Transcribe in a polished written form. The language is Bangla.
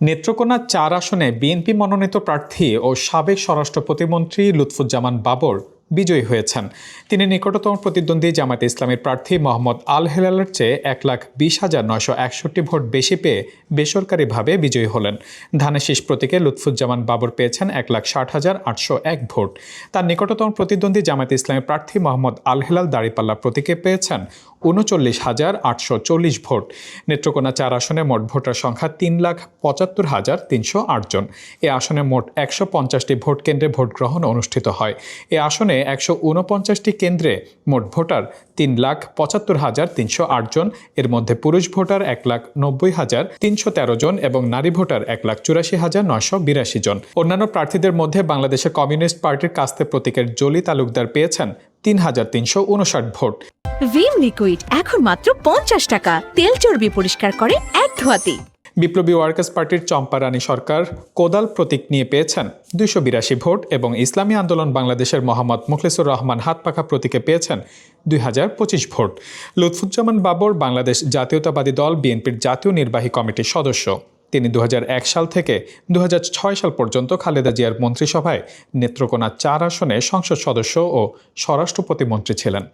নেত্রকোনা ৪ আসনে বিএনপি মনোনীত প্রার্থী ও সাবেক স্বরাষ্ট্র প্রতিমন্ত্রী লুৎফুজ্জামান বাবর বিজয়ী হয়েছেন। তিনি নিকটতম প্রতিদ্বন্দ্বী জামায়াতে ইসলামীর প্রার্থী মোহাম্মদ আল হেলালের চেয়ে ১,২০,৯৬১ ভোট বেশি পেয়ে বেসরকারিভাবে বিজয়ী হলেন। ধানের শীষ প্রতীকে লুৎফুজ্জামান বাবর পেয়েছেন ১,৬০,৮০১ ভোট। তার নিকটতম প্রতিদ্বন্দ্বী জামায়াতে ইসলামীর প্রার্থী মোহাম্মদ আল হেলাল দাঁড়িপাল্লা প্রতীকে পেয়েছেন ৩৯,৮৪০ ভোট। নেত্রকোনা ৪ আসনে মোট ভোটার সংখ্যা ৩,৭৫,৩০৮ জন। এ আসনে মোট ১৫০টি ভোট কেন্দ্রে ভোট গ্রহণ অনুষ্ঠিত হয়। এ আসনে ১৪৯টি কেন্দ্রে মোট ভোটার ৩,৭৫,৩০৮ জন। এর মধ্যে পুরুষ ভোটার ১,৯০,৩১৩ জন এবং নারী ভোটার ১,৮৪,৯৮২ জন। অন্যান্য প্রার্থীদের মধ্যে বাংলাদেশের কমিউনিস্ট পার্টির কাস্তে প্রতীকের জলি তালুকদার পেয়েছেন ৩,৩৫৯ ভোট। ভিম লিকুইড এখন মাত্র ৫০ টাকা, তেল চর্বি পরিষ্কার করে এক ধোয়াতেই। বিপ্লবী ওয়ার্কার্স পার্টির চম্পা রানী সরকার কোদাল প্রতীক নিয়ে পেয়েছেন ২৮২ ভোট এবং ইসলামী আন্দোলন বাংলাদেশের মোহাম্মদ মুখলিসুর রহমান হাতপাখা প্রতীকে পেয়েছেন ২,০২৫ ভোট। লুৎফুজ্জামান বাবর বাংলাদেশ জাতীয়তাবাদী দল বিএনপির জাতীয় নির্বাহী কমিটির সদস্য। তিনি ২০০১ সাল থেকে ২০০৬ সাল পর্যন্ত খালেদা জিয়ার মন্ত্রিসভায় নেত্রকোনা ৪ আসনে সংসদ সদস্য ও স্বরাষ্ট্র প্রতিমন্ত্রী ছিলেন।